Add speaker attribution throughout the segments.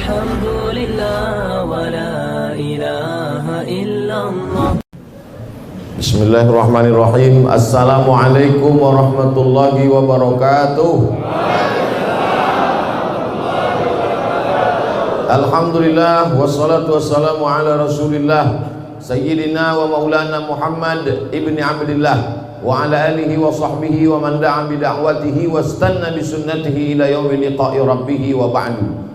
Speaker 1: الحمد لله ولا إله إلا الله.
Speaker 2: Bismillahirrahmanirrahim. Assalamualaikum warahmatullahi wabarakatuh. Alhamdulillah wassalatu wassalamu ala rasulillah Sayyidina wa maulana Muhammad ibni Abdillah wa ala alihi wa sahbihi wa man da'a bida'watihi wa istanna bisunnatihi ila yaumi liqa'i rabbih wa ba'du.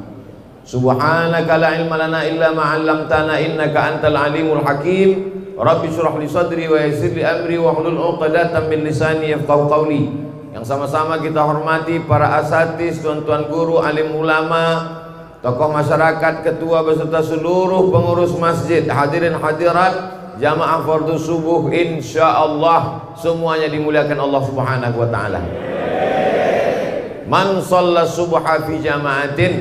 Speaker 2: Subhanaka la ilma lana illa ma 'allamtana innaka antal alimul hakim. Rabbi shrah li sadri wa yassir li amri wa hlul 'uqdatam min lisani yafqahu qawli. Yang sama-sama kita hormati para asatiz, tuan-tuan guru, alim ulama, tokoh masyarakat, ketua beserta seluruh pengurus masjid, hadirin hadirat jamaah fardhu subuh, insyaallah semuanya dimuliakan Allah Subhanahu wa taala. Man shalla subha fi jama'atin,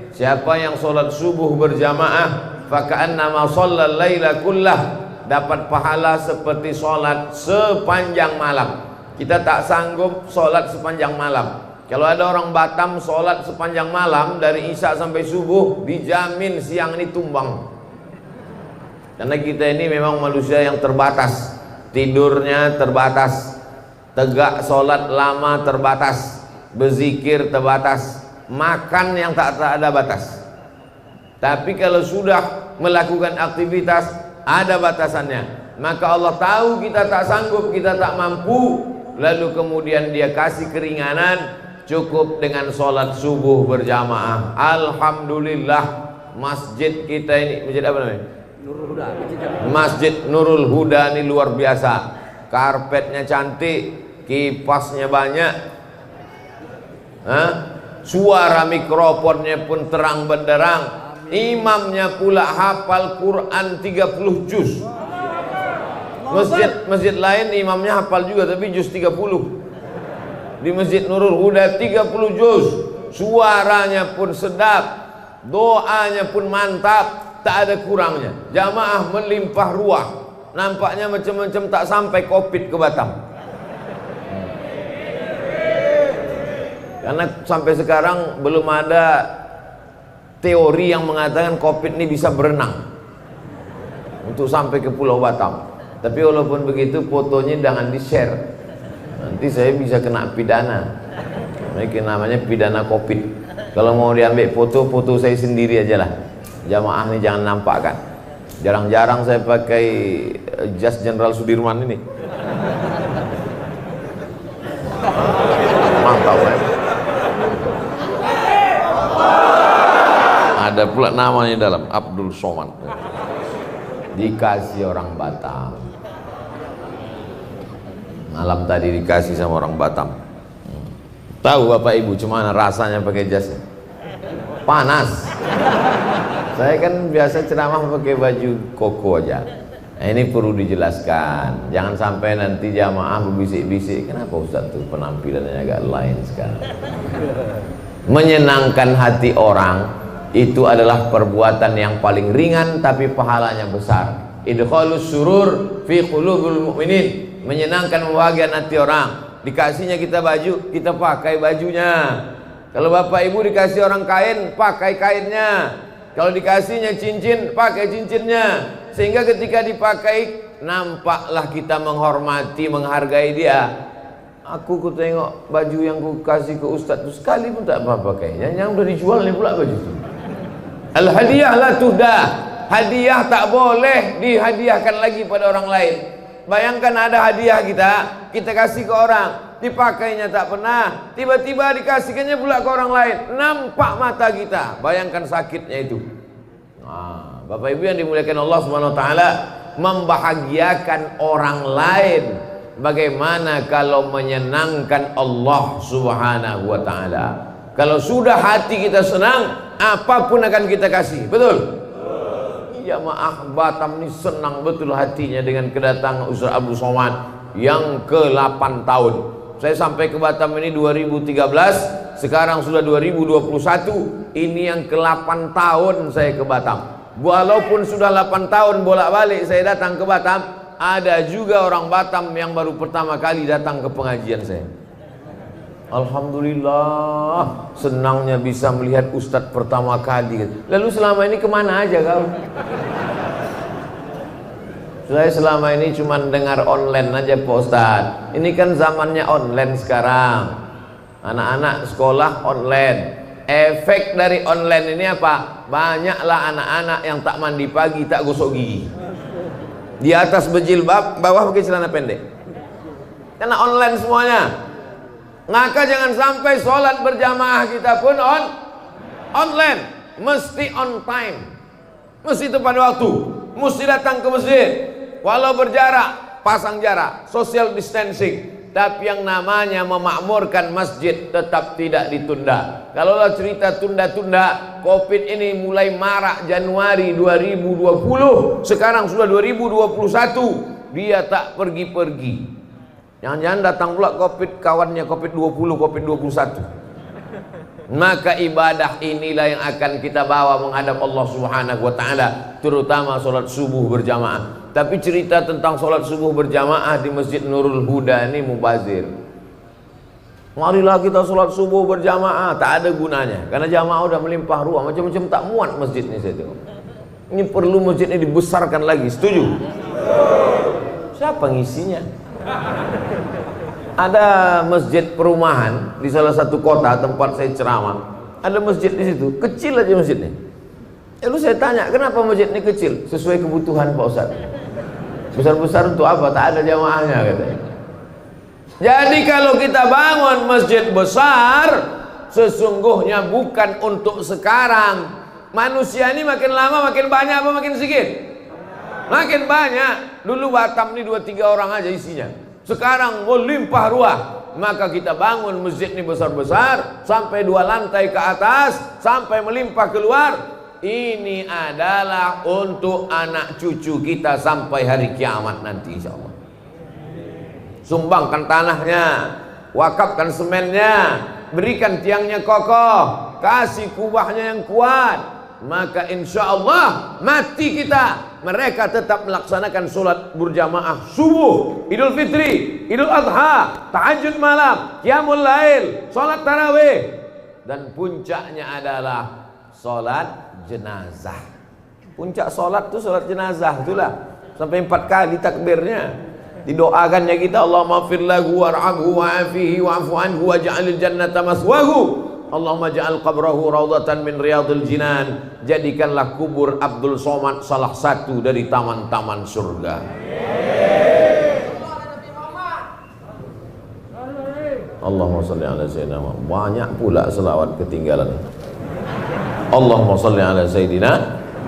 Speaker 2: siapa yang salat subuh berjamaah, fa ka'annama shalla laila kullah, dapat pahala seperti salat sepanjang malam. Kita tak sanggup salat sepanjang malam. Kalau ada orang Batam sholat sepanjang malam dari Isya sampai subuh, dijamin siang ini tumbang. Karena kita ini memang manusia yang terbatas, tidurnya terbatas, tegak sholat lama terbatas, berzikir terbatas, makan yang tak ada batas. Tapi kalau sudah melakukan aktivitas ada batasannya, maka Allah tahu kita tak sanggup, kita tak mampu, lalu kemudian Dia kasih keringanan. Cukup dengan sholat subuh berjamaah. Alhamdulillah masjid kita ini, masjid apa namanya? Nurul Huda. Masjid Nurul Huda ini luar biasa. Karpetnya cantik, kipasnya banyak, suara mikrofonnya pun terang benderang. Imamnya pula hafal Quran 30 juz. Masjid lain imamnya hafal juga tapi juz 30. Di Masjid Nurul Huda 30 juz, suaranya pun sedap, doanya pun mantap, tak ada kurangnya. Jamaah melimpah ruah, nampaknya macam-macam tak sampai Covid ke Batam. Karena sampai sekarang belum ada teori yang mengatakan Covid ini bisa berenang untuk sampai ke Pulau Batam. Tapi walaupun begitu fotonya jangan di-share. Nanti saya bisa kena pidana. Ini namanya pidana Covid. Kalau mau diambil foto saya sendiri aja lah. Jamaah ini jangan nampakkan. Jarang-jarang saya pakai jas Jenderal Sudirman ini. Mantap ya. Ada pula namanya dalam, Abdul Somad. Dikasih orang Batam. Malam tadi dikasih sama orang Batam. Tahu Bapak Ibu cuman rasanya pakai jas? Panas. Saya kan biasa ceramah pakai baju koko aja. Nah, ini perlu dijelaskan. Jangan sampai nanti jamaah berbisik-bisik, kenapa Ustaz tuh penampilannya agak lain sekarang. Menyenangkan hati orang itu adalah perbuatan yang paling ringan tapi pahalanya besar. Idkhalus surur fi qulubul mu'minin, menyenangkan membahagiakan hati orang. Dikasihnya kita baju, kita pakai bajunya. Kalau Bapak Ibu dikasih orang kain, pakai kainnya. Kalau dikasihnya cincin, pakai cincinnya. Sehingga ketika dipakai, nampaklah kita menghormati, menghargai dia. Aku tengok baju yang ku kasih ke Ustadz itu sekali pun tak apa pakainya. Yang udah dijual nih pula baju itu. Al hadiah la tuhdah. Hadiah tak boleh dihadiahkan lagi pada orang lain. Bayangkan ada hadiah kita kasih ke orang, dipakainya tak pernah, tiba-tiba dikasihkannya pula ke orang lain, nampak mata kita. Bayangkan sakitnya itu. Nah, Bapak Ibu yang dimuliakan Allah Subhanahu wa taala, membahagiakan orang lain bagaimana kalau menyenangkan Allah Subhanahu wa taala. Kalau sudah hati kita senang, apapun akan kita kasih. Betul? Jamaah Batam ini senang betul hatinya dengan kedatangan Ustaz Abdul Somad yang ke-8 tahun. Saya sampai ke Batam ini 2013, sekarang sudah 2021. Ini yang ke-8 tahun saya ke Batam. Walaupun sudah 8 tahun bolak-balik saya datang ke Batam, ada juga orang Batam yang baru pertama kali datang ke pengajian saya. Alhamdulillah, senangnya bisa melihat Ustadz pertama kali. Lalu selama ini kemana aja kau? Saya selama ini cuma dengar online aja Pak Ustadz. Ini kan zamannya online sekarang. Anak-anak sekolah online. Efek dari online ini apa? Banyaklah anak-anak yang tak mandi pagi, tak gosok gigi. Di atas berjilbab, bawah pakai celana pendek. Karena online semuanya. Maka jangan sampai sholat berjamaah kita pun online. Mesti on time. Mesti tepat waktu. Mesti datang ke masjid. Walau berjarak, pasang jarak, social distancing. Tapi yang namanya memakmurkan masjid tetap tidak ditunda. Kalaulah cerita tunda-tunda, Covid ini mulai marak Januari 2020, sekarang sudah 2021, dia tak pergi-pergi. Jangan-jangan datang pula Covid, kawannya Covid-20, Covid-21. Maka ibadah inilah yang akan kita bawa menghadap Allah Subhanahu wa taala, terutama sholat subuh berjamaah. Tapi cerita tentang sholat subuh berjamaah di Masjid Nurul Huda ini mubazir. Marilah kita sholat subuh berjamaah, tak ada gunanya karena jamaah udah melimpah ruah, macam-macam tak muat masjid ini. Saya tengok ini perlu masjid ini dibesarkan lagi. Setuju? Siapa ngisinya? Ada masjid perumahan di salah satu kota tempat saya ceramah. Ada masjid di situ, kecil aja masjidnya. Lalu saya tanya, kenapa masjid ini kecil? Sesuai kebutuhan Pak Ustadz. Besar-besar untuk apa? Tak ada jamaahnya katanya. Jadi kalau kita bangun masjid besar, sesungguhnya bukan untuk sekarang. Manusia ini makin lama makin banyak apa makin sedikit? Makin banyak. Dulu Batam ini 2-3 orang aja isinya. Sekarang melimpah ruah. Maka kita bangun masjid ini besar-besar sampai 2 lantai ke atas, sampai melimpah keluar. Ini adalah untuk anak cucu kita sampai hari kiamat nanti insyaallah. Sumbangkan tanahnya, wakafkan semennya, berikan tiangnya kokoh, kasih kubahnya yang kuat. Maka insya Allah mati kita, mereka tetap melaksanakan sholat berjamaah subuh, Idul Fitri, Idul Adha, tahajud malam, qiyamul lail, sholat tarawih, dan puncaknya adalah sholat jenazah. Puncak sholat itu sholat jenazah itulah, sampai 4 kali takbirnya. Didoakannya kita, Allahumma fir lahu warhamhu wa'afihi wa'fu anhu waj'alil jannata maswahu. Allahumma ja'al qabrahu raudhatan min riyadil jinan. Jadikanlah kubur Abdul Somad salah satu dari taman-taman surga. Allahumma salli ala sayyidina Muhammad. Banyak pula selawat ketinggalan. Allahumma salli ala sayyidina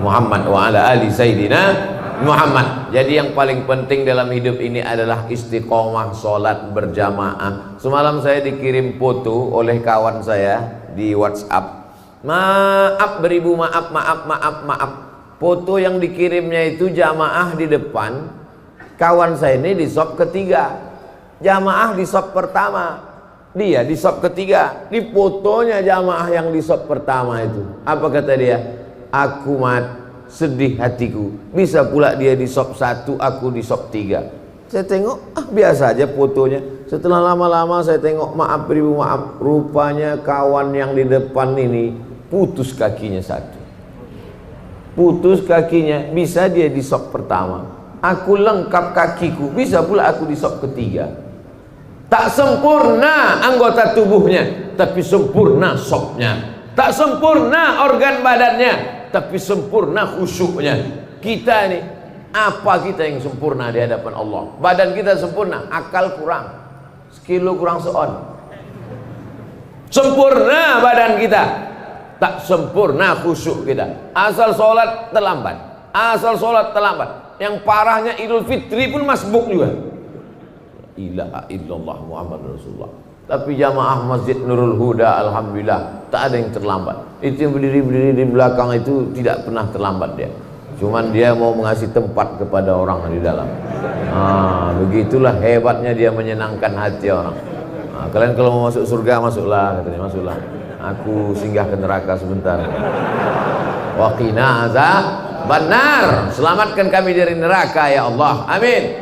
Speaker 2: Muhammad wa ala ali sayyidina Muhammad. Jadi yang paling penting dalam hidup ini adalah istiqomah sholat berjamaah. Semalam saya dikirim foto oleh kawan saya di WhatsApp. Maaf beribu maaf. Foto yang dikirimnya itu jamaah di depan. Kawan saya ini di sop ketiga, jamaah di sop pertama, dia di sop ketiga. Di fotonya jamaah yang di sop pertama itu, apa kata dia? Aku sedih hatiku, bisa pula dia di sop 1, aku di sop 3. Saya tengok, biasa aja fotonya. Setelah lama-lama saya tengok, maaf beribu maaf, rupanya kawan yang di depan ini putus kakinya 1. Putus kakinya, bisa dia di sop pertama. Aku lengkap kakiku, bisa pula aku di sop ketiga. Tak sempurna anggota tubuhnya, tapi sempurna sopnya. Tak sempurna organ badannya, tapi sempurna khusyuknya. Kita ini, apa kita yang sempurna di hadapan Allah? Badan kita sempurna, akal kurang, sekilo kurang seon. Sempurna badan kita, tak sempurna khusyuk kita. Asal sholat terlambat, Yang parahnya Idul Fitri pun masbuk juga. Ilaha illallah Muhammad Rasulullah. Tapi jamaah Masjid Nurul Huda alhamdulillah tak ada yang terlambat. Itu yang berdiri di belakang itu tidak pernah terlambat dia. Cuman dia mau mengasih tempat kepada orang di dalam. Begitulah hebatnya dia menyenangkan hati orang. Kalian kalau mau masuk surga masuklah, katanya, masuklah. Aku singgah ke neraka sebentar. Waqina azabannar. Selamatkan kami dari neraka ya Allah. Amin.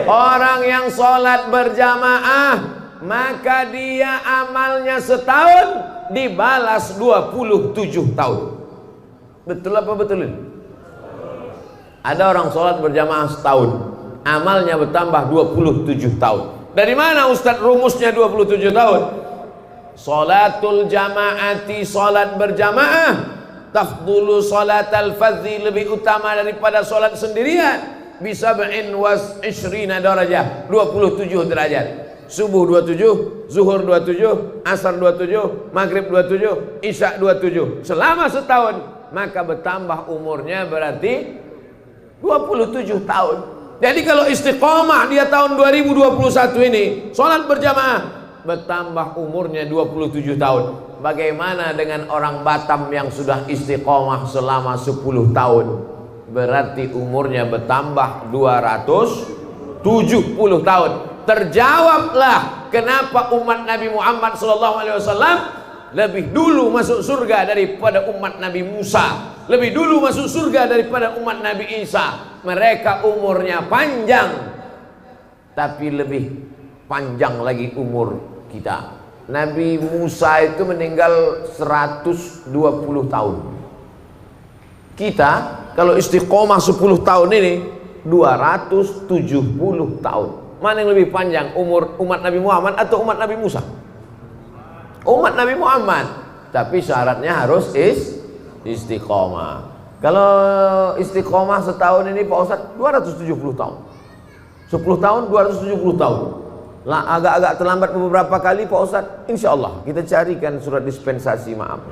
Speaker 2: Orang yang sholat berjamaah maka dia amalnya setahun dibalas 27 tahun. Betul apa betul ini? Ada orang sholat berjamaah setahun, amalnya bertambah 27 tahun. Dari mana Ustadz rumusnya 27 tahun? Sholatul jamaati, sholat berjamaah, tafdulu sholatal fadzi, lebih utama daripada sholat sendirian. Bisa was ishrina darajah, 27 derajat. Subuh 27, zuhur 27, asar 27, maghrib 27, isya 27. Selama setahun, maka bertambah umurnya berarti 27 tahun. Jadi kalau istiqomah dia tahun 2021 ini sholat berjamaah, bertambah umurnya 27 tahun. Bagaimana dengan orang Batam yang sudah istiqomah selama 10 tahun? Berarti umurnya bertambah 270 tahun. Terjawablah kenapa umat Nabi Muhammad SAW lebih dulu masuk surga daripada umat Nabi Musa, lebih dulu masuk surga daripada umat Nabi Isa. Mereka umurnya panjang, tapi lebih panjang lagi umur kita. Nabi Musa itu meninggal 120 tahun. Kita kalau istiqomah 10 tahun ini 270 tahun. Mana yang lebih panjang, umur umat Nabi Muhammad atau umat Nabi Musa? Umat Nabi Muhammad. Tapi syaratnya harus istiqomah. Kalau istiqomah setahun ini Pak Ustadz 270 tahun. 10 tahun 270 tahun. Lah agak-agak terlambat beberapa kali Pak Ustadz. Insya Allah kita carikan surat dispensasi maaf.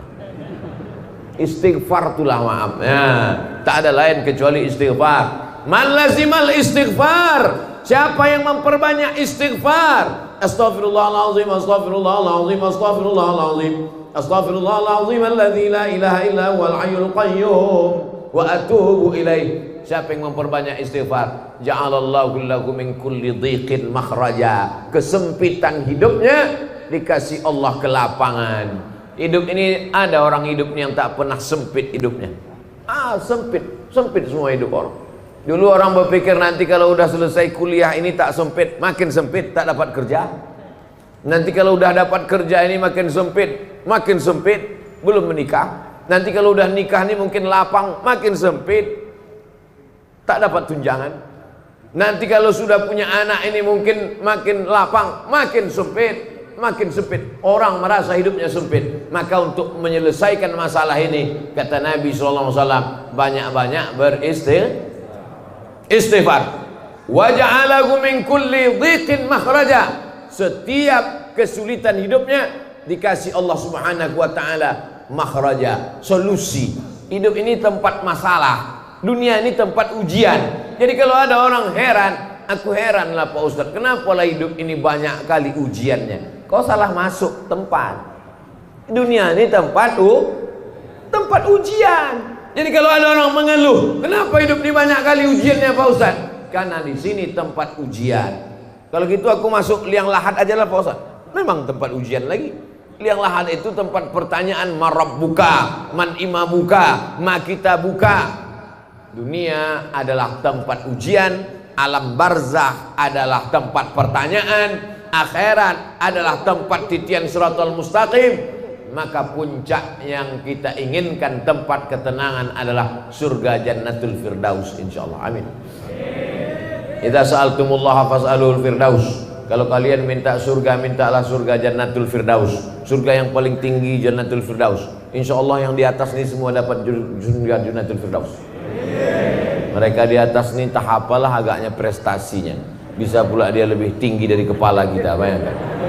Speaker 2: Istighfar itulah maaf. Ya, tak ada lain kecuali istighfar. Man lazimal istighfar. Siapa yang memperbanyak istighfar? Astaghfirullahaladzim, astaghfirullahaladzim, astaghfirullahaladzim, astaghfirullahaladzim alladzi la ilaha illa huwal hayyul qayyum wa atubu ilaih. Siapa yang memperbanyak istighfar, ja'alallahu lahu min kulli dhiqin makhraja. Kesempitan hidupnya dikasih Allah kelapangan. Hidup ini ada orang hidupnya yang tak pernah sempit hidupnya. Sempit semua hidup orang. Dulu orang berpikir nanti kalau udah selesai kuliah ini tak sempit, makin sempit, tak dapat kerja. Nanti kalau udah dapat kerja ini makin sempit, belum menikah. Nanti kalau udah nikah ini mungkin lapang, makin sempit, tak dapat tunjangan. Nanti kalau sudah punya anak ini mungkin makin lapang, makin sempit. Orang merasa hidupnya sempit. Maka untuk menyelesaikan masalah ini, kata Nabi SAW, banyak-banyak istighfar. Wa ja'alahu min kulli dhiqin makhraja. Setiap kesulitan hidupnya dikasih Allah Subhanahu wa taala makhraja, solusi. Hidup ini tempat masalah, dunia ini tempat ujian. Jadi kalau ada orang heran, aku heranlah Pak Ustadz, kenapa lah hidup ini banyak kali ujiannya? Kau salah masuk tempat. Dunia ini tempat ujian. Jadi kalau ada orang mengeluh, kenapa hidup ini banyak kali ujiannya Pak Ustaz? Karena di sini tempat ujian. Kalau gitu aku masuk liang lahat aja lah Pak Ustaz. Memang tempat ujian lagi. Liang lahat itu tempat pertanyaan, marabbuka, man imamuka, ma kita buka. Dunia adalah tempat ujian, alam barzakh adalah tempat pertanyaan, akhirat adalah tempat titian siratal mustaqim. Maka puncak yang kita inginkan, tempat ketenangan adalah surga jannatul firdaus insyaallah. Amin. Idza sa'altumullaha fas'alul firdaus. Kalau kalian minta surga, mintalah surga jannatul firdaus. Surga yang paling tinggi jannatul firdaus. Insyaallah yang di atas ini semua dapat surga jannatul firdaus. Mereka di atas ini tak apalah agaknya prestasinya. Bisa pula dia lebih tinggi dari kepala kita, bayangkan.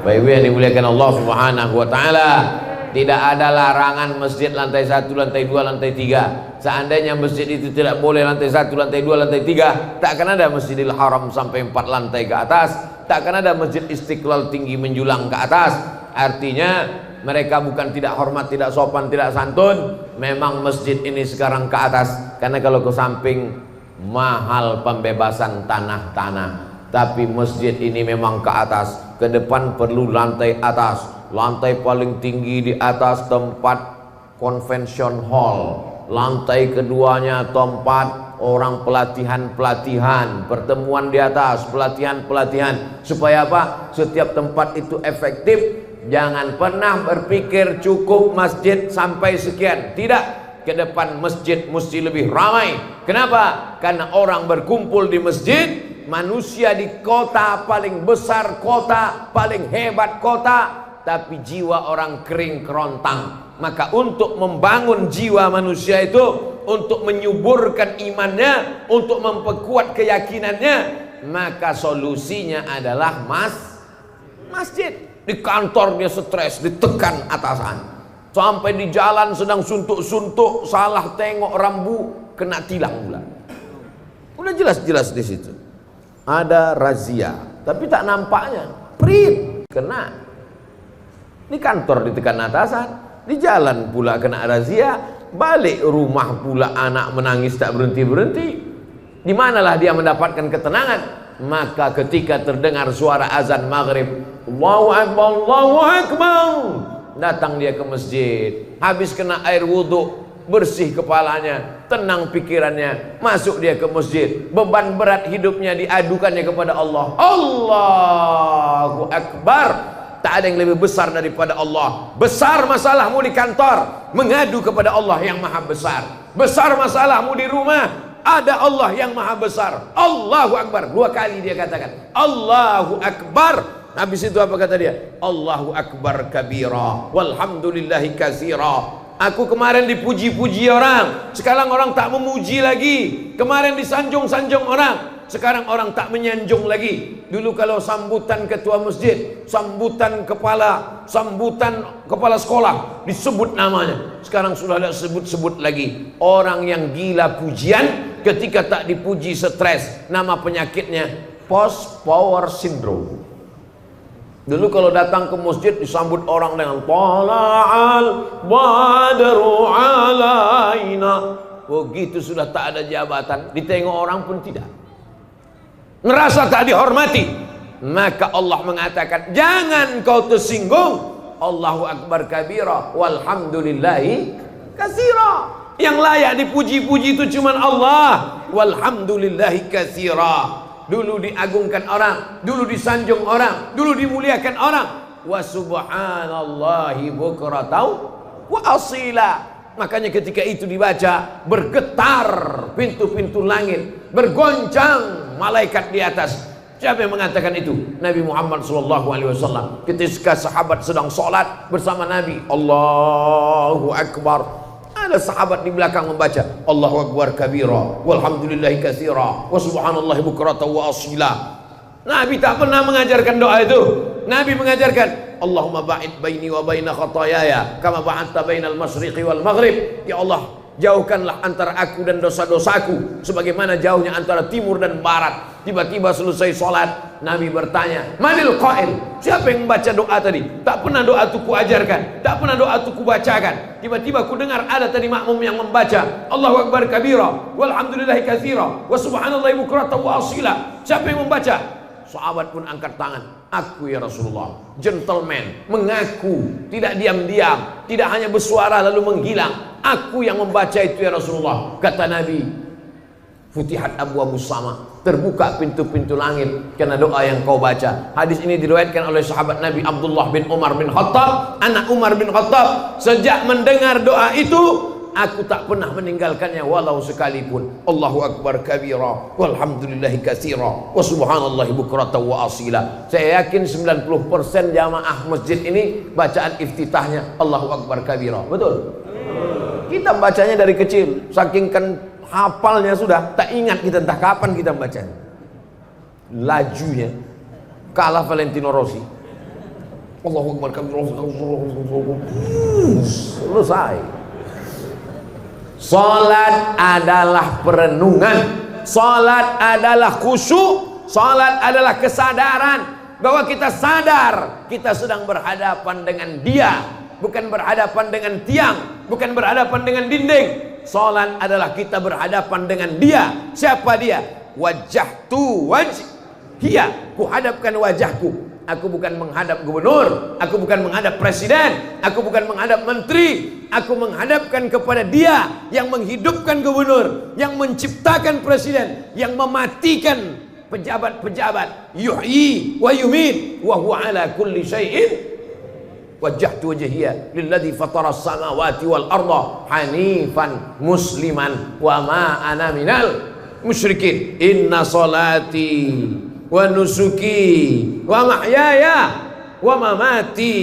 Speaker 2: Baik yang dimuliakan Allah Subhanahu wa taala, tidak ada larangan masjid lantai 1, lantai 2, lantai 3. Seandainya masjid itu tidak boleh lantai 1, lantai 2, lantai 3, tak akan ada Masjidil Haram sampai 4 lantai ke atas, tak akan ada Masjid Istiqlal tinggi menjulang ke atas. Artinya mereka bukan tidak hormat, tidak sopan, tidak santun. Memang masjid ini sekarang ke atas, karena kalau ke samping mahal pembebasan tanah-tanah. Tapi masjid ini memang ke atas. Ke depan perlu lantai atas. Lantai paling tinggi di atas tempat convention hall. Lantai keduanya tempat orang pelatihan-pelatihan, pertemuan di atas, pelatihan-pelatihan. Supaya apa? Setiap tempat itu efektif. Jangan pernah berpikir cukup masjid sampai sekian. Tidak, ke depan masjid mesti lebih ramai. Kenapa? Karena orang berkumpul di masjid. Manusia di kota paling besar, kota paling hebat kota, tapi jiwa orang kering kerontang. Maka untuk membangun jiwa manusia itu, untuk menyuburkan imannya, untuk memperkuat keyakinannya, maka solusinya adalah masjid. Di kantor dia stres, ditekan atasan. Sampai di jalan sedang suntuk-suntuk, salah tengok rambu, kena tilang pula. Udah jelas-jelas di situ. Ada razia, tapi tak nampaknya. Prit, kena. Di kantor ditekan atasan, di jalan pula kena razia, balik rumah pula anak menangis tak berhenti-berhenti. Di manalah dia mendapatkan ketenangan? Maka ketika terdengar suara azan maghrib, Allahu Akbar, Allahu Akbar, datang dia ke masjid. Habis kena air wudhu, bersih kepalanya, tenang pikirannya, masuk dia ke masjid. Beban berat hidupnya diadukannya kepada Allah. Allahu Akbar. Tak ada yang lebih besar daripada Allah. Besar masalahmu di kantor, mengadu kepada Allah yang maha besar. Besar masalahmu di rumah, ada Allah yang maha besar. Allahu Akbar. 2 kali dia katakan Allahu Akbar. Habis itu apa kata dia? Allahu Akbar kabira walhamdulillahi katsira. Aku kemarin dipuji-puji orang, sekarang orang tak memuji lagi. Kemarin disanjung-sanjung orang, sekarang orang tak menyanjung lagi. Dulu kalau sambutan ketua masjid, sambutan kepala sekolah, disebut namanya. Sekarang sudah tidak sebut-sebut lagi. Orang yang gila pujian, ketika tak dipuji stres. Nama penyakitnya post power syndrome. Dulu kalau datang ke masjid disambut orang dengan tala'al badru alaina. Begitu sudah tak ada jabatan, ditengok orang pun tidak. Ngerasa tak dihormati. Maka Allah mengatakan, jangan kau tersinggung. Allahu Akbar kabira walhamdulillahi katsira. Yang layak dipuji-puji itu cuma Allah. Walhamdulillahi katsira. Dulu diagungkan orang, dulu disanjung orang, dulu dimuliakan orang. Wa subhanallahi bukratan wa asila. Makanya ketika itu dibaca, bergetar pintu-pintu langit, bergoncang malaikat di atas. Siapa yang mengatakan itu? Nabi Muhammad SAW. Ketika sahabat sedang sholat bersama Nabi, Allahu Akbar, ada sahabat di belakang membaca Allahu Akbar kabira walhamdulillahi katsira wa subhanallahi bukratan wa asila. Nabi tak pernah mengajarkan doa itu. Nabi mengajarkan Allahumma ba'id baini wa baina khataayaya kama ba'adta bainal masyriqi wal maghrib. Ya Allah, jauhkanlah antara aku dan dosa-dosaku sebagaimana jauhnya antara timur dan barat. Tiba-tiba selesai sholat, Nabi bertanya, manil qail? Siapa yang membaca doa tadi? Tak pernah doa itu kuajarkan, tak pernah doa itu kubacakan. Tiba-tiba ku dengar ada tadi makmum yang membaca Allahu Akbar kabira walhamdulillahi katsira wa subhanallahi bukratan wa asila. Siapa yang membaca? Sahabat pun angkat tangan. Aku ya Rasulullah. Gentleman, mengaku, tidak diam-diam, tidak hanya bersuara lalu menghilang. Aku yang membaca itu ya Rasulullah. Kata Nabi, futihat abwaabus sama, terbuka pintu-pintu langit karena doa yang kau baca. Hadis ini diriwayatkan oleh sahabat Nabi Abdullah bin Umar bin Khattab, anak Umar bin Khattab. Sejak mendengar doa itu, aku tak pernah meninggalkannya walau sekalipun. Allahu Akbar kabira walhamdulillahi katsira wa subhanallahi bukratan wa asila. Saya yakin 90% jamaah masjid ini bacaan iftitahnya Allahu Akbar kabira. Betul? Kita bacanya dari kecil, saking hafalnya sudah, tak ingat kita entah kapan kita bacanya. Lajunya kalah Valentino Rossi. Allahu Akbar kabira. Selesai. Salat adalah perenungan, salat adalah khusyuk, salat adalah kesadaran bahwa kita sadar kita sedang berhadapan dengan Dia, bukan berhadapan dengan tiang, bukan berhadapan dengan dinding. Salat adalah kita berhadapan dengan Dia. Siapa Dia? Wajjahtu wajhiya, ku hadapkan wajahku. Aku bukan menghadap gubernur, aku bukan menghadap presiden, aku bukan menghadap menteri, aku menghadapkan kepada Dia yang menghidupkan gubernur, yang menciptakan presiden, yang mematikan pejabat-pejabat, yuhyi wa yumit wa huwa ala kulli syai'in. Wajjahtu wajhiya lilladzi fataras samawati wal arda hanifan musliman wa ma ana minal musyrikin. Inna salati wa nusuki wa mahyaya wa mamati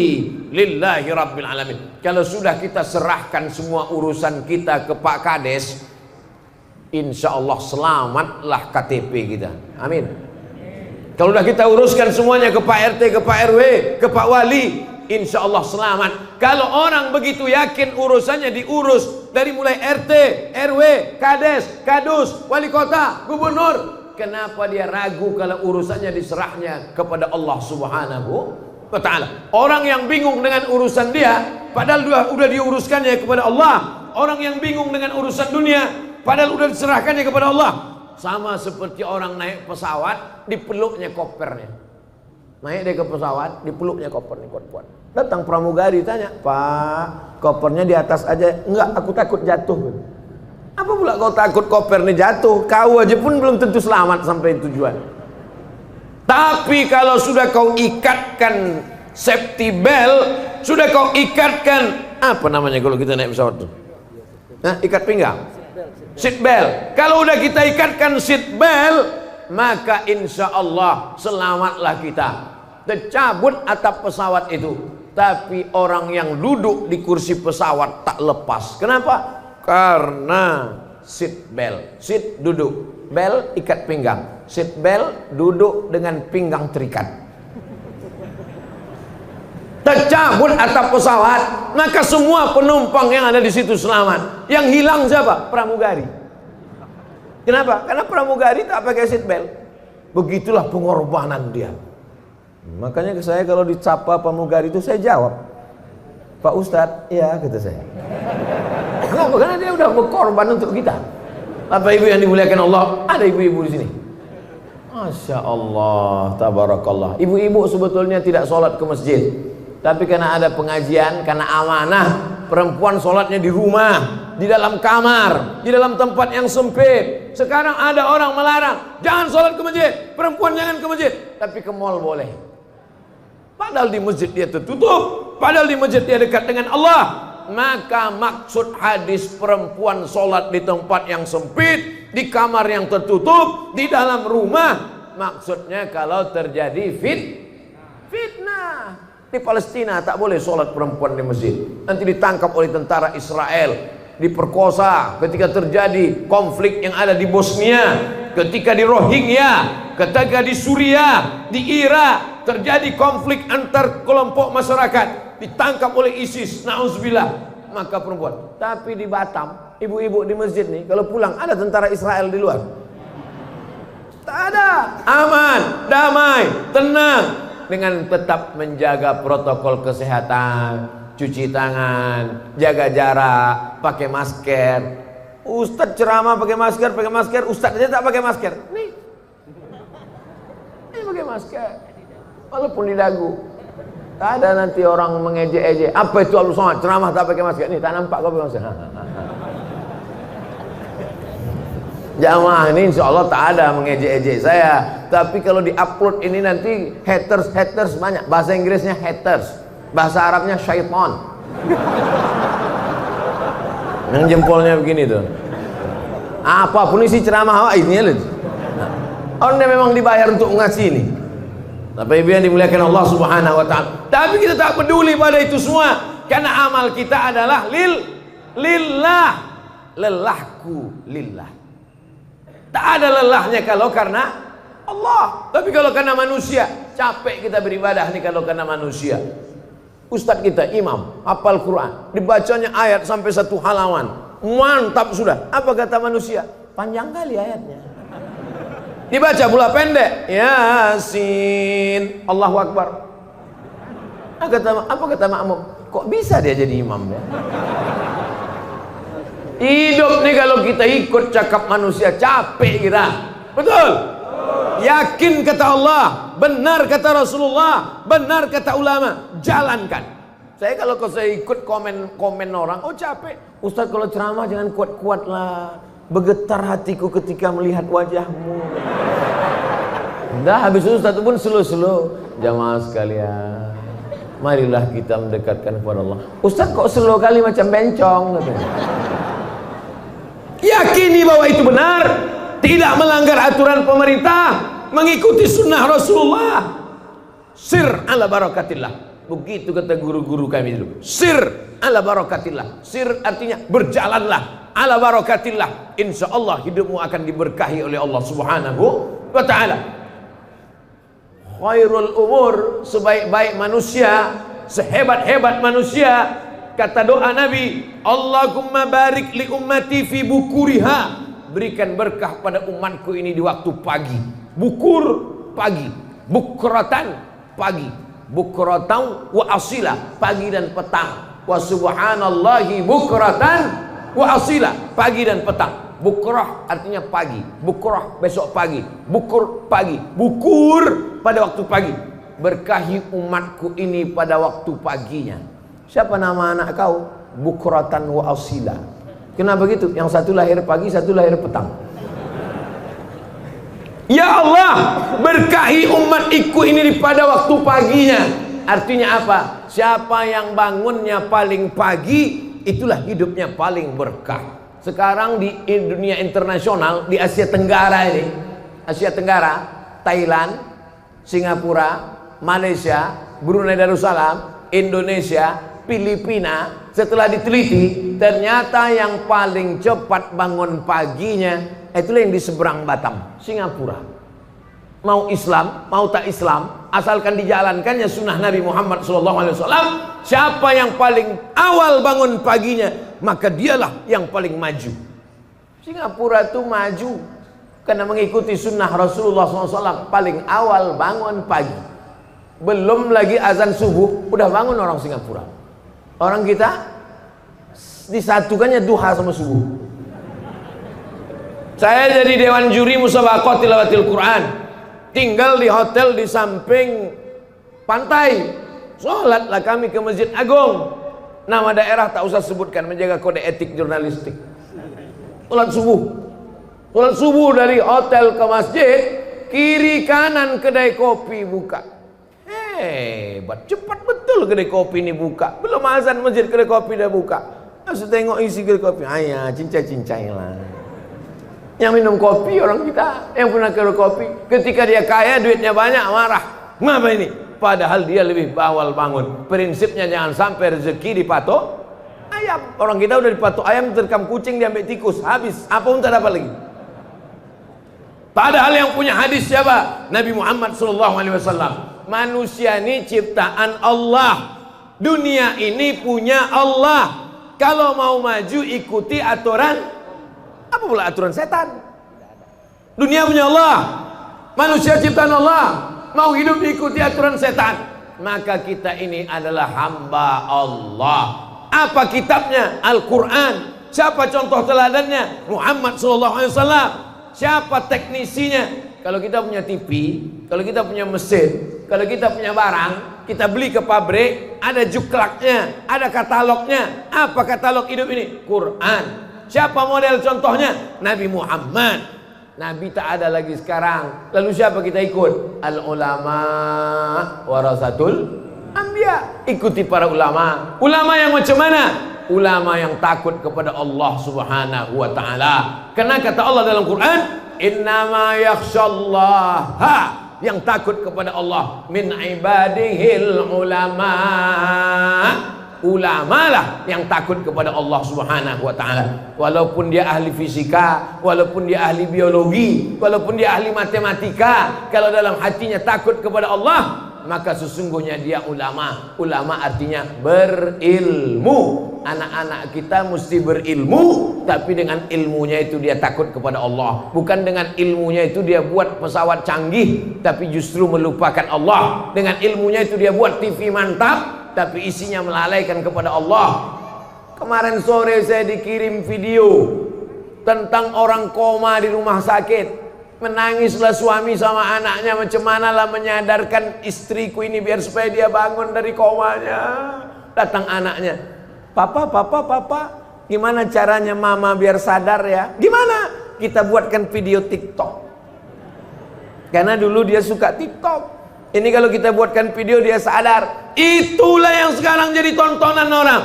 Speaker 2: lillahi rabbil alamin. Kalau sudah kita serahkan semua urusan kita ke Pak Kades, insya Allah selamatlah KTP kita. Amin. Kalau sudah kita uruskan semuanya ke Pak RT, ke Pak RW, ke Pak Wali, insya Allah selamat. Kalau orang begitu yakin urusannya diurus dari mulai RT, RW, Kades, Kadus, Wali Kota, Gubernur, kenapa dia ragu kalau urusannya diserahnya kepada Allah Subhanahu wa Ta'ala? Orang yang bingung dengan urusan dia, padahal udah diuruskannya kepada Allah. Orang yang bingung dengan urusan dunia, padahal udah diserahkannya kepada Allah. Sama seperti orang naik pesawat, dipeluknya kopernya. Naik dia ke pesawat, dipeluknya kopernya kuat-kuat. Datang pramugari tanya, Pak, kopernya di atas aja. Enggak, aku takut jatuh. Apa pula kau takut koper ini jatuh? Kau aja pun belum tentu selamat sampai tujuan. Tapi kalau sudah kau ikatkan safety belt, sudah kau ikatkan, apa namanya kalau kita naik pesawat tuh? Nah, ikat pinggang. Seat belt. Kalau udah kita ikatkan seat belt, maka insya Allah selamatlah kita. Tercabut atap pesawat itu, tapi orang yang duduk di kursi pesawat tak lepas. Kenapa? Karena seat belt. Seat duduk, belt ikat pinggang. Seat belt duduk dengan pinggang terikat. Tercabut atap pesawat, maka semua penumpang yang ada di situ selamat. Yang hilang siapa? Pramugari. Kenapa? Karena pramugari tak pakai seat belt. Begitulah pengorbanan dia. Makanya ke saya kalau dicapa pramugari itu saya jawab, Pak Ustadz, iya kata saya. Kenapa? Karena dia udah berkorban untuk kita. Bapak ibu yang dimuliakan Allah, ada ibu-ibu di sini. Masya Allah, tabarakallah. Ibu-ibu sebetulnya tidak sholat ke masjid, tapi karena ada pengajian, karena amanah, perempuan sholatnya di rumah, di dalam kamar, di dalam tempat yang sempit. Sekarang ada orang melarang, jangan sholat ke masjid, perempuan jangan ke masjid, tapi ke mall boleh. Padahal di masjid dia tertutup, padahal di masjid dia dekat dengan Allah. Maka maksud hadis perempuan sholat di tempat yang sempit, di kamar yang tertutup, di dalam rumah, maksudnya kalau terjadi fitnah. Di Palestina tak boleh sholat perempuan di masjid, nanti ditangkap oleh tentara Israel, diperkosa. Ketika terjadi konflik yang ada di Bosnia, ketika di Rohingya, ketika di Suriah, di Irak terjadi konflik antar kelompok masyarakat, ditangkap oleh ISIS, na'udzubillah, maka perempuan. Tapi di Batam, ibu-ibu di masjid nih, kalau pulang ada tentara Israel di luar, tak ada, aman, damai, tenang, dengan tetap menjaga protokol kesehatan, cuci tangan, jaga jarak, pakai masker. Ustadz ceramah pakai masker, ustadz aja tak pakai masker. Nih pakai masker, walaupun di dagu. Tak ada nanti orang mengejek-ejek, apa itu Abdul Somad ceramah tak pakai masker. Nih tak nampak kau pakai masker. Jamaah ini insya Allah tak ada mengejek-ejek saya. Tapi kalau di-upload ini nanti haters banyak. Bahasa Inggrisnya haters, bahasa Arabnya syaitan. Yang jempolnya begini tuh. Apapun isi ceramah ini loh. Orang memang dibayar untuk ngasih ini. Tapi ibu yang dimuliakan Allah Subhanahu wa Ta'ala. Tapi kita tak peduli pada itu semua, karena amal kita adalah lillah. Lelahku lillah. Tak ada lelahnya kalau karena Allah. Tapi kalau karena manusia, capek kita beribadah nih kalau karena manusia. Ustadz kita imam, hafal Quran, dibacanya ayat sampai 1 halaman, mantap sudah. Apa kata manusia? Panjang kali ayatnya. Dibaca pula pendek, Yasin, Allahu Akbar. Apa kata makmum? Kok bisa dia jadi imam ya? Hidup nih kalau kita ikut cakap manusia capek kita. Betul? Yakin kata Allah, benar kata Rasulullah, benar kata ulama, jalankan. Saya kalau saya ikut komen orang, oh capek. Ustaz kalau ceramah jangan kuat-kuat lah. Bergetar hatiku ketika melihat wajahmu. Dah habis itu Ustaz pun slow-slow. Jamaah sekalian, marilah kita mendekatkan kepada Allah. Ustaz kok slow kali macam bencong katanya. Yakini bahwa itu benar, tidak melanggar aturan pemerintah, mengikuti sunnah Rasulullah. Sir ala barakatillah. Begitu kata guru-guru kami dulu. Sir ala barakatillah. Sir artinya berjalanlah ala barakatillah. Insya Allah hidupmu akan diberkahi oleh Allah Subhanahu wa ta'ala. Khairul umur, sebaik-baik manusia, sehebat-hebat manusia, kata doa Nabi, Allahumma barik li ummati fi bukuriha. Berikan berkah pada umatku ini di waktu pagi. Bukur pagi, bukratan pagi, bukratan wa asila pagi dan petang. Wa subhanallahi bukratan wa asila pagi dan petang. Bukrah artinya pagi, bukrah besok pagi, bukur pagi, bukur pada waktu pagi. Berkahi umatku ini pada waktu paginya. Siapa nama anak kau? Bukratan wa asila. Kenapa begitu? Yang satu lahir pagi, satu lahir petang. Ya Allah, berkahi umatku ini pada waktu paginya. Artinya apa? Siapa yang bangunnya paling pagi, itulah hidupnya paling berkah. Sekarang di dunia internasional, di Asia Tenggara ini, Asia Tenggara, Thailand, Singapura, Malaysia, Brunei Darussalam, Indonesia, Filipina, setelah diteliti, ternyata yang paling cepat bangun paginya itulah yang di seberang Batam, Singapura. Mau Islam, mau tak Islam, asalkan dijalankannya sunnah Nabi Muhammad SAW. Siapa yang paling awal bangun paginya, maka dialah yang paling maju. Singapura itu maju karena mengikuti sunnah Rasulullah SAW. Paling awal bangun pagi, belum lagi azan subuh udah bangun orang Singapura. Orang kita disatukannya duha sama subuh. Saya jadi dewan juri musabaqah tilawatil Quran, tinggal di hotel di samping pantai. Sholatlah kami ke Masjid Agung. Nama daerah tak usah sebutkan, menjaga kode etik jurnalistik. Sholat subuh dari hotel ke masjid, kiri kanan kedai kopi buka. Hebat, cepat betul kedai kopi ini buka. Belum azan masjid kedai kopi dah buka. Harus tengok isi kedai kopi. Ayah, cincai-cincai lah. Yang minum kopi orang kita, yang pernah kedai kopi, ketika dia kaya duitnya banyak marah. Ngapa ini? Padahal dia lebih awal bangun. Prinsipnya jangan sampai rezeki dipatok ayam. Orang kita udah dipatok ayam, terkam kucing, diambil tikus, habis. Apa pun tak dapat lagi. Padahal yang punya hadis siapa? Nabi Muhammad SAW. Manusia ini ciptaan Allah. Dunia ini punya Allah. Kalau mau maju ikuti aturan. Apa pula aturan setan? Dunia punya Allah, manusia ciptaan Allah. Mau hidup diikuti aturan setan, maka kita ini adalah hamba Allah. Apa kitabnya? Al-Quran. Siapa contoh teladannya? Muhammad SAW. Siapa teknisinya? Kalau kita punya TV, kalau kita punya mesin, kalau kita punya barang, kita beli ke pabrik, ada juklaknya, ada katalognya. Apa katalog hidup ini? Quran. Siapa model contohnya? Nabi Muhammad. Nabi tak ada lagi sekarang. Lalu siapa kita ikut? Al-ulama warasatul anbiya. Ikuti para ulama. Ulama yang macam mana? Ulama yang takut kepada Allah Subhanahu wa ta'ala. Karena kata Allah dalam Quran, innama yakhshallaha, yang takut kepada Allah min ibadihil ulama. Ulama lah yang takut kepada Allah Subhanahu wa ta'ala. Walaupun dia ahli fisika, walaupun dia ahli biologi, walaupun dia ahli matematika, kalau dalam hatinya takut kepada Allah, maka sesungguhnya dia ulama. Ulama artinya berilmu. Anak-anak kita mesti berilmu, tapi dengan ilmunya itu dia takut kepada Allah. Bukan dengan ilmunya itu dia buat pesawat canggih, tapi justru melupakan Allah. Dengan ilmunya itu dia buat TV mantap, tapi isinya melalaikan kepada Allah. Kemarin sore saya dikirim video tentang orang koma di rumah sakit. Menangislah suami sama anaknya, macam mana lah menyadarkan istriku ini biar supaya dia bangun dari komanya. Datang anaknya, papa, gimana caranya mama biar sadar ya? Gimana? Kita buatkan video TikTok. Karena dulu dia suka TikTok. Ini kalau kita buatkan video dia sadar. Itulah yang sekarang jadi tontonan orang.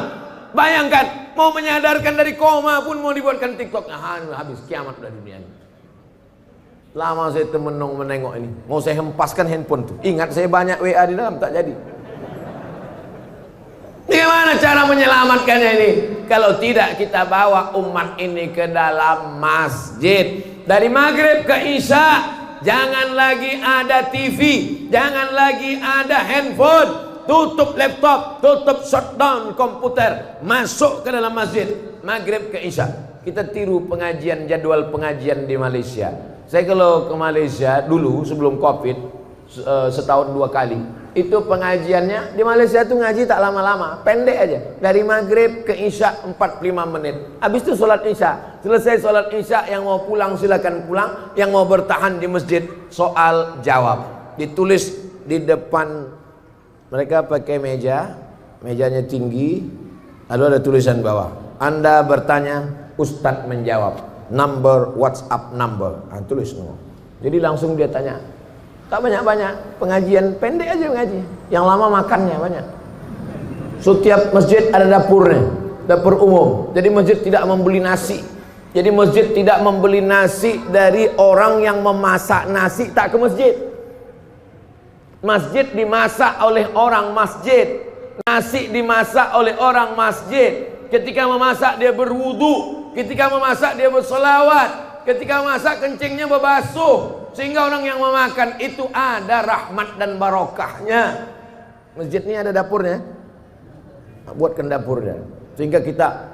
Speaker 2: Bayangkan, mau menyadarkan dari koma pun mau dibuatkan TikTok. Nah, habis kiamat udah dunia ini. Lama saya menengok ini. Mau saya hempaskan handphone tuh. Ingat saya banyak WA di dalam, tak jadi. Bagaimana cara menyelamatkannya ini? Kalau tidak kita bawa umat ini ke dalam masjid. Dari maghrib ke isya, jangan lagi ada TV, jangan lagi ada handphone. Tutup laptop, tutup shutdown komputer, masuk ke dalam masjid. Maghrib ke isya. Kita tiru pengajian, jadwal pengajian di Malaysia. Saya kalau ke Malaysia dulu sebelum Covid, setahun 2 kali. Itu pengajiannya di Malaysia tuh ngaji tak lama-lama, pendek aja. Dari maghrib ke isya 45 menit. Habis itu sholat isya. Selesai sholat isya, yang mau pulang silakan pulang, yang mau bertahan di masjid soal jawab. Ditulis di depan mereka pakai mejanya tinggi, lalu ada tulisan bawah. Anda bertanya, Ustadz menjawab. WhatsApp number. Tulis semua. Jadi langsung dia tanya. Tak banyak-banyak, pengajian pendek aja mengaji. Yang lama makannya banyak. Setiap masjid ada dapurnya, dapur umum. Jadi masjid tidak membeli nasi. Jadi masjid tidak membeli nasi dari orang yang memasak nasi tak ke masjid. Masjid dimasak oleh orang masjid. Nasi dimasak oleh orang masjid. Ketika memasak dia berwudu, ketika memasak dia bersolawat, ketika memasak kencingnya berbasuh, sehingga orang yang memakan itu ada rahmat dan barokahnya. Masjid ini ada dapurnya, buatkan dapurnya, sehingga kita,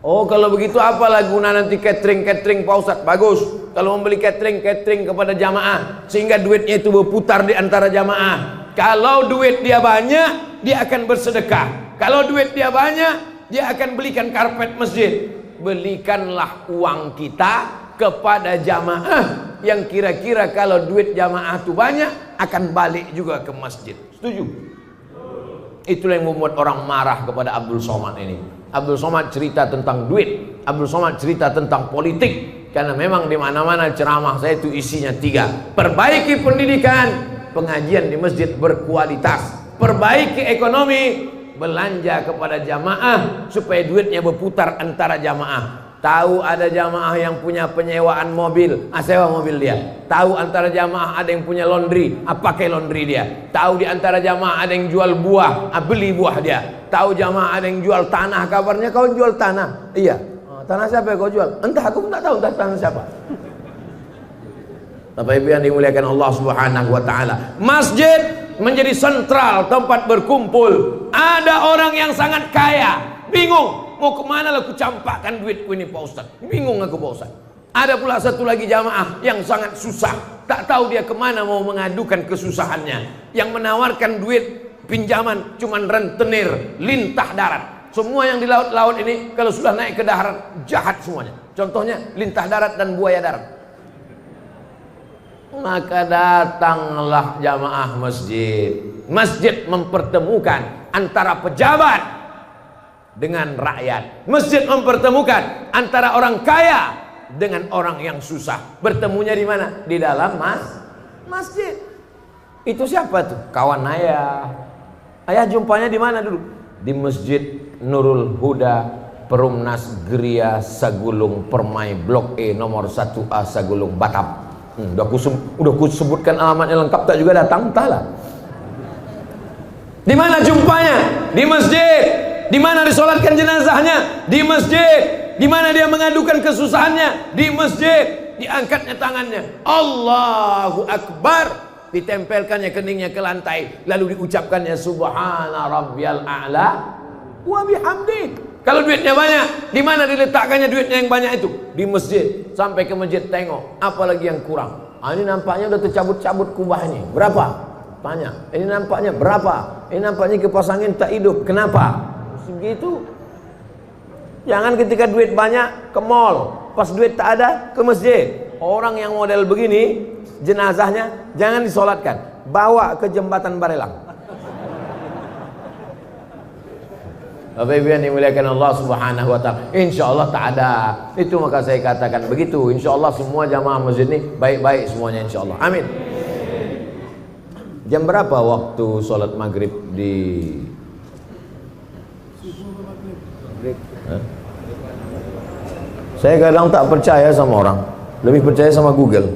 Speaker 2: oh kalau begitu apalah guna nanti catering Pak Ustadz? Bagus kalau membeli catering kepada jamaah, sehingga duitnya itu berputar di antara jamaah. Kalau duit dia banyak, dia akan bersedekah. Kalau duit dia banyak, dia akan belikan karpet masjid. Belikanlah uang kita kepada jamaah yang kira-kira kalau duit jamaah itu banyak akan balik juga ke masjid. Setuju? Itulah yang membuat orang marah kepada Abdul Somad ini. Abdul Somad cerita tentang duit, Abdul Somad cerita tentang politik. Karena memang di mana-mana ceramah saya itu isinya 3. Perbaiki pendidikan, pengajian di masjid berkualitas. Perbaiki ekonomi, belanja kepada jamaah supaya duitnya berputar antara jamaah. Tahu ada jamaah yang punya penyewaan mobil, sewa mobil dia. Tahu antara jamaah ada yang punya laundry, pakai laundry dia. Tahu di antara jamaah ada yang jual buah, beli buah dia. Tahu jamaah ada yang jual tanah, kabarnya kau jual tanah. Iya. Tanah siapa yang kau jual? Entah, aku pun tak tahu entah tanah siapa. Bapak Ibu yang dimuliakan Allah Subhanahu wa taala. Masjid menjadi sentral tempat berkumpul. Ada orang yang sangat kaya, bingung mau kemana lah aku campakkan duitku ini Pak Ustaz. Bingung aku Pak Ustaz. Ada pula satu lagi jamaah yang sangat susah, tak tahu dia kemana mau mengadukan kesusahannya. Yang menawarkan duit pinjaman cuman rentenir, lintah darat. Semua yang di laut-laut ini kalau sudah naik ke darat jahat semuanya. Contohnya lintah darat dan buaya darat. Maka datanglah jamaah masjid. Masjid mempertemukan antara pejabat dengan rakyat. Masjid mempertemukan antara orang kaya dengan orang yang susah. Bertemunya di mana? Di dalam masjid. Itu siapa tuh? Kawan ayah. Ayah jumpanya di mana dulu? Di Masjid Nurul Huda, Perumnas Geria Sagulung Permai Blok E nomor 1A Sagulung Batam. Udah ku sebutkan alamatnya lengkap, tak juga datang, entahlah. Di mana jumpanya? Di masjid. Di mana disolatkan jenazahnya? Di masjid. Di mana dia mengadukan kesusahannya? Di masjid. Diangkatnya tangannya, Allahu Akbar. Ditempelkannya keningnya ke lantai, lalu diucapkannya Subhana Rabbiyal A'la wa bihamdi. Kalau duitnya banyak, di mana diletakkannya duitnya yang banyak itu? Di masjid. Sampai ke masjid tengok, apalagi yang kurang. Ini nampaknya udah tercabut-cabut kubah ini. Berapa? Tanya. Ini nampaknya berapa? Ini nampaknya kipas angin tak hidup. Kenapa? Segitu. Jangan ketika duit banyak ke mall, pas duit tak ada ke masjid. Orang yang model begini, jenazahnya jangan disolatkan, bawa ke jembatan Barelang. Bapak Ibu yang dimuliakan Allah Subhanahu wa taala. Insyaallah tak ada. Itu maka saya katakan begitu. Insyaallah semua jamaah masjid ini baik-baik semuanya insyaallah. Amin. Jam berapa waktu sholat maghrib di Saya kadang tak percaya sama orang, lebih percaya sama Google.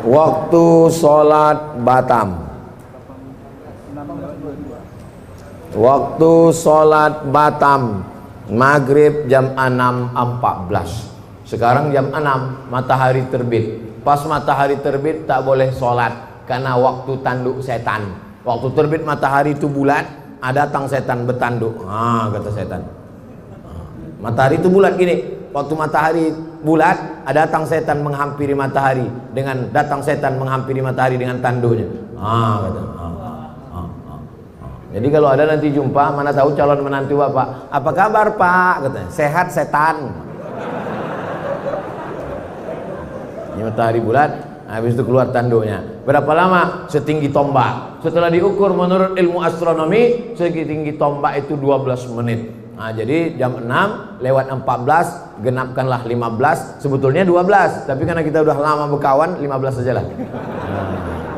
Speaker 2: Waktu sholat Batam. Waktu sholat Batam maghrib jam 6.14. Sekarang jam 6 matahari terbit. Pas matahari terbit tak boleh sholat karena waktu tanduk setan. Waktu terbit matahari itu bulat, ada datang setan bertanduk. Kata setan. Matahari itu bulat gini. Waktu matahari bulat, ada datang setan menghampiri matahari dengan datang setan menghampiri matahari dengan tanduknya. Kata. Jadi kalau ada nanti jumpa, mana tahu calon menantu bapak, apa kabar pak? Katanya, sehat setan. Ini matahari bulat, habis itu keluar tanduknya. Berapa lama? Setinggi tombak. Setelah diukur menurut ilmu astronomi, setinggi tombak itu 12 menit. Jadi jam 6 lewat 14, genapkanlah 15, sebetulnya 12, tapi karena kita udah lama berkawan, 15 saja lah.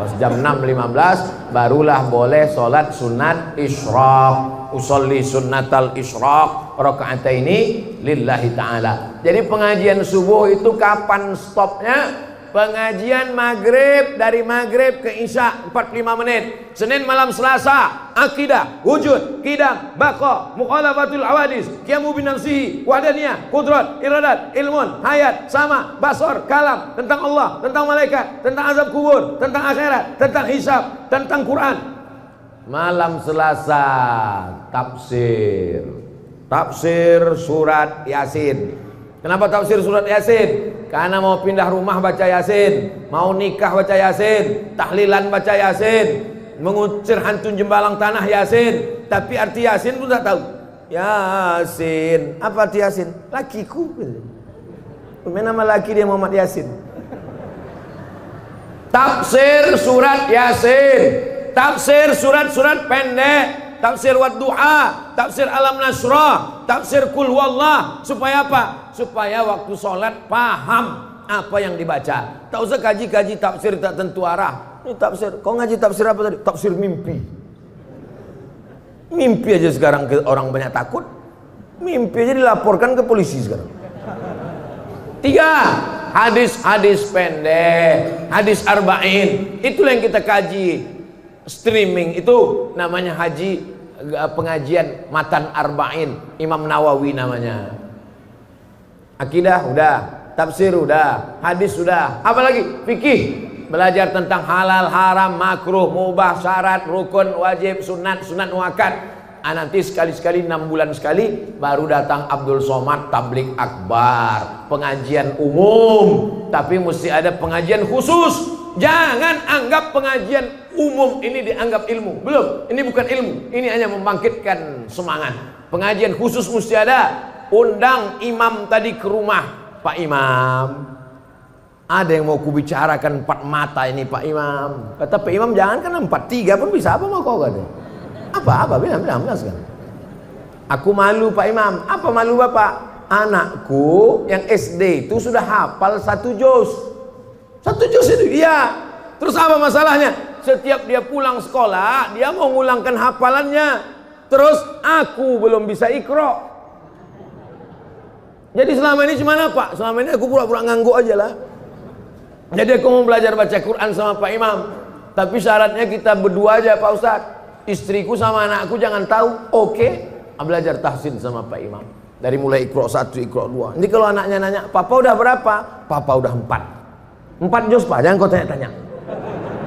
Speaker 2: Pas jam 6.15 barulah boleh sholat sunat isyraq. Usolli sunnatal isyraq raka'ataini lillahi ta'ala. Jadi pengajian subuh itu kapan stopnya? Pengajian maghrib, dari maghrib ke isya 45 menit. Senin malam Selasa akidah, wujud, qidam, baqa, mukhalafatul awadis, qiyamu binafsihi, wahdaniyah, qudrat, iradat, ilmun, hayat, sama, basar, kalam, tentang Allah, tentang malaikat, tentang azab kubur, tentang akhirat, tentang hisab, tentang Quran. Malam Selasa tafsir surat Yasin. Kenapa tafsir surat Yasin? Karena mau pindah rumah baca Yasin, mau nikah baca Yasin, tahlilan baca Yasin, mengusir hantu jembalang tanah Yasin. Tapi arti Yasin pun tak tahu. Yasin, apa arti Yasin? Lakiku. Nama laki dia Muhammad Yasin. Tafsir surat Yasin, tafsir surat-surat pendek, tafsir Wadduha, tafsir Alam Nasrah, tafsir Qul Huwallah. Supaya apa? Supaya waktu sholat paham apa yang dibaca. Tak usah kaji-kaji tafsir tak tentu arah. Ini tafsir, kau ngaji tafsir apa tadi? Tafsir mimpi. Mimpi aja sekarang orang banyak takut. Mimpi aja dilaporkan ke polisi sekarang. 3. Hadis-hadis pendek, hadis arba'in. Itulah yang kita kaji. Streaming itu namanya pengajian matan arba'in, Imam Nawawi namanya. Akidah udah, tafsir udah, hadis udah, apalagi fikih, belajar tentang halal, haram, makruh, mubah, syarat, rukun, wajib, sunat, sunat muakkad. Nanti sekali-sekali 6 bulan sekali baru datang Abdul Somad tablik akbar, pengajian umum, tapi mesti ada pengajian khusus. Jangan anggap pengajian umum ini dianggap ilmu. Belum, ini bukan ilmu, ini hanya membangkitkan semangat. Pengajian khusus mesti ada. Undang imam tadi ke rumah. Pak Imam, ada yang mau kubicarakan 4 mata ini Pak Imam. Kata Pak Imam, jangan kan 4, 3 pun bisa. Apa mau kau kata? Apa? Bilang sekarang. Aku malu Pak Imam. Apa malu Bapak? Anakku yang SD itu sudah hafal 1 juz. 1 juz itu iya. Terus apa masalahnya? Setiap dia pulang sekolah, dia mau ngulangkan hafalannya. Terus aku belum bisa iqra. Jadi selama ini cuma apa? Selama ini aku pura-pura ngangguk aja lah. Jadi aku mau belajar baca Quran sama Pak Imam. Tapi syaratnya kita berdua aja Pak Ustadz. Istriku sama anakku jangan tahu. Oke. Belajar tahsin sama Pak Imam. Dari mulai iqra 1, iqra 2. Nanti kalau anaknya nanya, Papa udah berapa? Papa udah 4. 4 juz Pak, jangan kau tanya-tanya.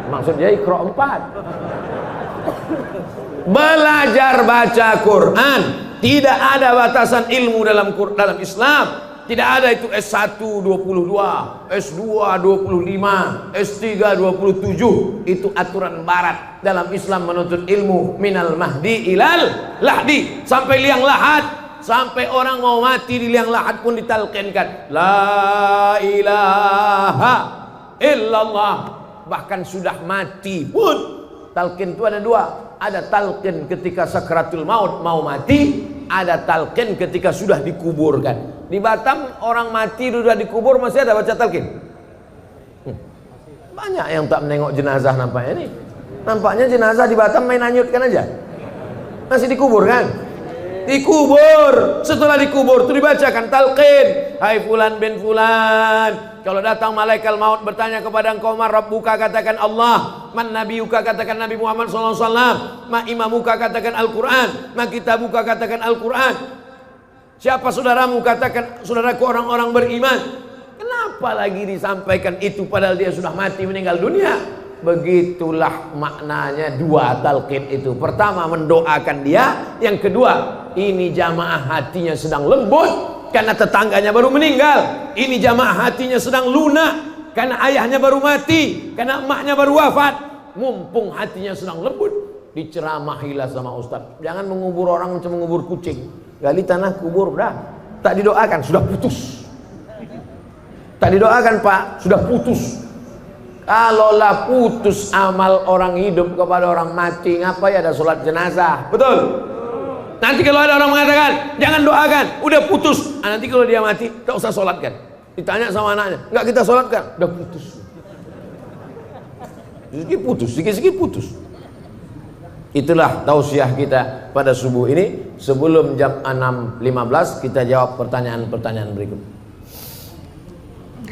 Speaker 2: Maksudnya iqra 4. Belajar baca Quran. Tidak ada batasan ilmu dalam Islam. Tidak ada itu S1 22, S2 25, S3 27. Itu aturan barat. Dalam Islam menuntut ilmu minal mahdi ilal lahdi. Sampai liang lahat. Sampai orang mau mati di liang lahat pun ditalqinkan la ilaha illallah. Bahkan sudah mati pun talqin itu ada 2. Ada talqin ketika sakratul maut, mau mati. Ada talqin ketika sudah dikuburkan. Di Batam orang mati sudah dikubur masih ada baca talqin? Banyak yang tak menengok jenazah nampaknya ini. Nampaknya jenazah di Batam main hanyutkan aja. Masih dikubur kan? Dikubur. Setelah dikubur itu dibacakan talqin. Hai fulan bin fulan, kalau datang malaikat maut bertanya kepada engkau, man rabbuka, katakan Allah. Man nabiyuka, katakan Nabi Muhammad SAW. Ma imamuka, katakan Al-Quran. Ma kitabuka, katakan Al-Quran. Siapa saudaramu, katakan saudaraku orang-orang beriman. Kenapa lagi disampaikan itu padahal dia sudah mati meninggal dunia? Begitulah maknanya dua talqin itu. Pertama mendoakan dia, yang kedua ini jamaah hatinya sedang lembut karena tetangganya baru meninggal. Ini jamaah hatinya sedang lunak karena ayahnya baru mati, karena emaknya baru wafat. Mumpung hatinya sedang lembut, diceramahilah sama ustaz. Jangan mengubur orang macam mengubur kucing. Gali tanah kubur dah. Tak didoakan sudah putus. Tak didoakan Pak, sudah putus. Kalaulah putus amal orang hidup kepada orang mati, ngapain ada sholat jenazah? Betul? Nanti kalau ada orang mengatakan jangan doakan, udah putus. Nanti kalau dia mati, tak usah sholatkan. Ditanya sama anaknya, enggak kita sholatkan, udah putus. Sedikit putus, sedikit putus. Itulah tausiah kita pada subuh ini. Sebelum jam 6.15 kita jawab pertanyaan-pertanyaan berikut.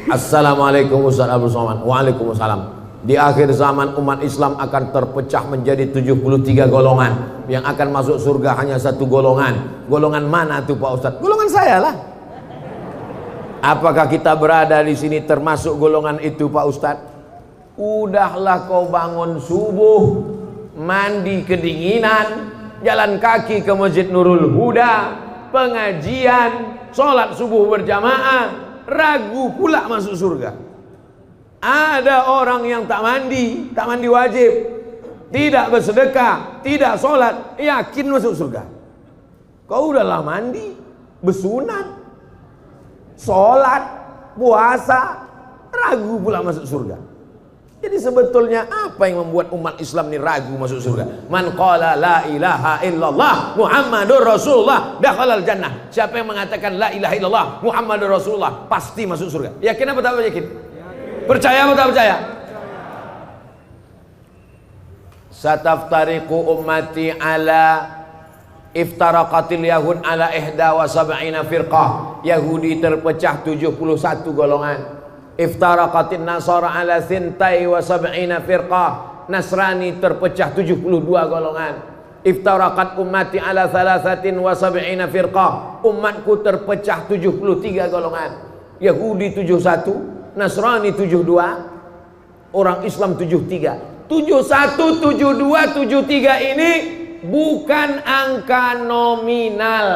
Speaker 2: Assalamualaikum Ustaz Abdul Somad. Waalaikumsalam. Di akhir zaman umat Islam akan terpecah menjadi 73 golongan. Yang akan masuk surga hanya satu golongan. Golongan mana tuh Pak Ustaz? Golongan saya lah. Apakah kita berada di sini termasuk golongan itu Pak Ustaz? Udahlah kau bangun subuh, mandi kedinginan, jalan kaki ke Masjid Nurul Huda, pengajian, sholat subuh berjamaah, ragu pula masuk surga. Ada orang yang tak mandi wajib, tidak bersedekah, tidak sholat, yakin masuk surga. Kau udahlah mandi, bersunat, sholat, puasa, ragu pula masuk surga. Jadi sebetulnya apa yang membuat umat Islam ini ragu masuk surga? Man qala la ilaha illallah Muhammadur Rasulullah dakhalal jannah. Siapa yang mengatakan la ilaha illallah Muhammadur Rasulullah pasti masuk surga. Yakin apa tak yakin? Percaya apa tak percaya? Sataftariqu ummati ala iftaraqatil yahud ala ihda wa sab'ina firqah. Yahudi terpecah 71 golongan. Iftaraqatin nasara ala thintai wa sab'ina firqah. Nasrani terpecah 72 golongan. Iftaraqat ummati ala thalathatin wa sab'ina firqah. Umatku terpecah 73 golongan. Yahudi 71, Nasrani 72, orang Islam 73. 71, 72, 73 ini bukan angka nominal,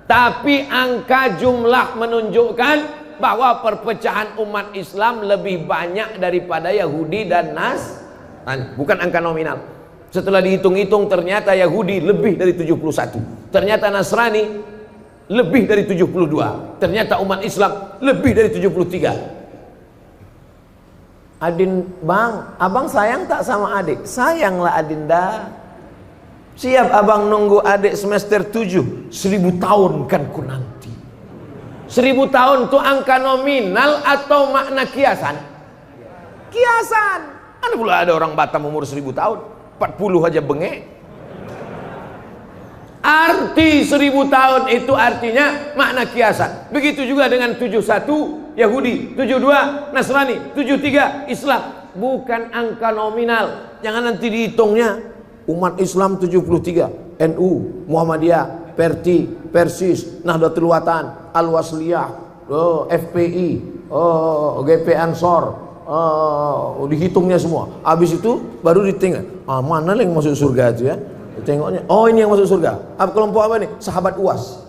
Speaker 2: tapi angka jumlah menunjukkan bahwa perpecahan umat Islam lebih banyak daripada Yahudi dan Nasrani. Bukan angka nominal. Setelah dihitung-hitung ternyata Yahudi lebih dari 71, ternyata Nasrani lebih dari 72, ternyata umat Islam lebih dari 73. Adin, bang, abang sayang tak sama adik? Sayanglah Adinda. Siap abang nunggu adik semester 7, 1000 tahun kan ku nanti. 1000 tahun itu angka nominal atau makna kiasan? Kiasan. Kan pula ada orang Batam umur 1000 tahun, 40 aja bengek. Arti 1000 tahun itu artinya makna kiasan. Begitu juga dengan 71 Yahudi, 72 Nasrani, 73 Islam. Bukan angka nominal. Jangan nanti dihitungnya umat Islam 73, NU, Muhammadiyah, Perti, Persis, Nahdlatul Watan, Al-Wasliyah, FPI, GP Ansor, dihitungnya semua. Habis itu baru ditinggal. Mana yang masuk surga itu ya? Tengoknya, oh ini yang masuk surga. Apa kelompok apa nih? Sahabat UAS.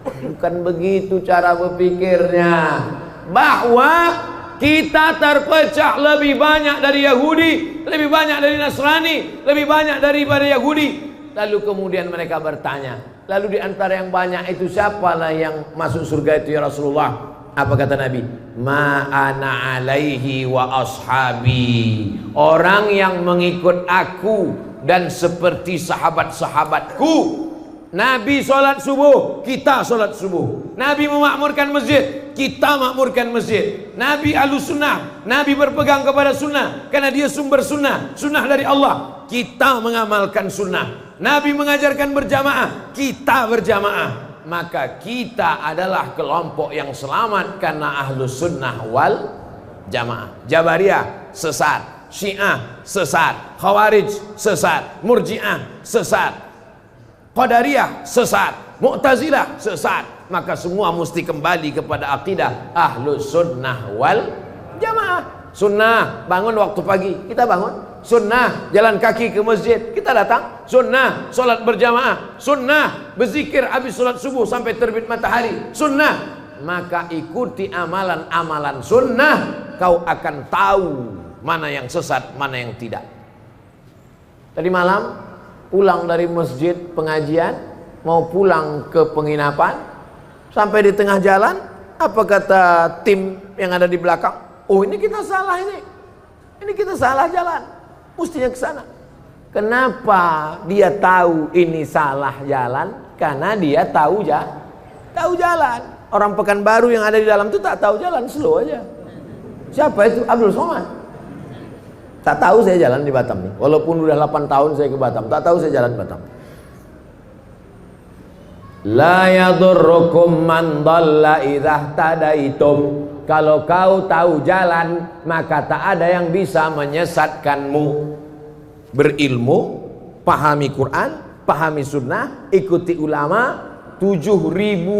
Speaker 2: Bukan begitu cara berpikirnya. Bahwa kita terpecah lebih banyak dari Yahudi, lebih banyak dari Nasrani, lebih banyak daripada Yahudi. Lalu kemudian mereka bertanya, lalu di antara yang banyak itu siapalah yang masuk surga itu ya Rasulullah? Apa kata Nabi? Ma ana alaihi wa ashabi. Orang yang mengikut aku dan seperti sahabat-sahabatku. Nabi sholat subuh, kita sholat subuh. Nabi memakmurkan masjid, kita makmurkan masjid. Nabi ahlus sunnah, Nabi berpegang kepada sunnah karena dia sumber sunnah, sunnah dari Allah. Kita mengamalkan sunnah. Nabi mengajarkan berjamaah, kita berjamaah. Maka kita adalah kelompok yang selamat karena ahlus sunnah wal jamaah. Jabariyah sesat, Syiah sesat, Khawarij sesat, Murji'ah sesat, Qadariyah sesat, Mu'tazilah sesat. Maka semua mesti kembali kepada akidah ahlus sunnah wal jamaah. Sunnah bangun waktu pagi, kita bangun. Sunnah jalan kaki ke masjid, kita datang. Sunnah sholat berjamaah. Sunnah berzikir habis sholat subuh sampai terbit matahari. Sunnah. Maka ikuti amalan-amalan sunnah, kau akan tahu mana yang sesat, mana yang tidak. Tadi malam pulang dari masjid pengajian, mau pulang ke penginapan, sampai di tengah jalan, apa kata tim yang ada di belakang? Oh, ini kita salah ini kita salah jalan, mestinya ke sana. Kenapa dia tahu ini salah jalan? Karena dia tahu jalan. Orang Pekanbaru yang ada di dalam itu tak tahu jalan, slow aja. Siapa itu? Abdul Somad. Tak tahu saya jalan di Batam nih. Walaupun udah 8 tahun saya ke Batam, tak tahu saya jalan di Batam. La yadurrukum man dhalla idza tadaitum. Kalau kau tahu jalan, maka tak ada yang bisa menyesatkanmu. Berilmu, pahami Quran, pahami sunnah, ikuti ulama. 7.000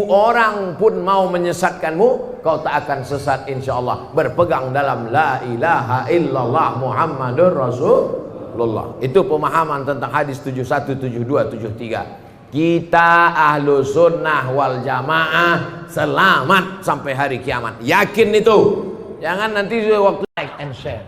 Speaker 2: orang pun mau menyesatkanmu, kau tak akan sesat insyaallah. Berpegang dalam la ilaha illallah Muhammadur Rasulullah. Itu pemahaman tentang hadis 71, 72, 73. Kita ahlu sunnah wal jamaah selamat sampai hari kiamat. Yakin itu. Jangan nanti waktu like and share.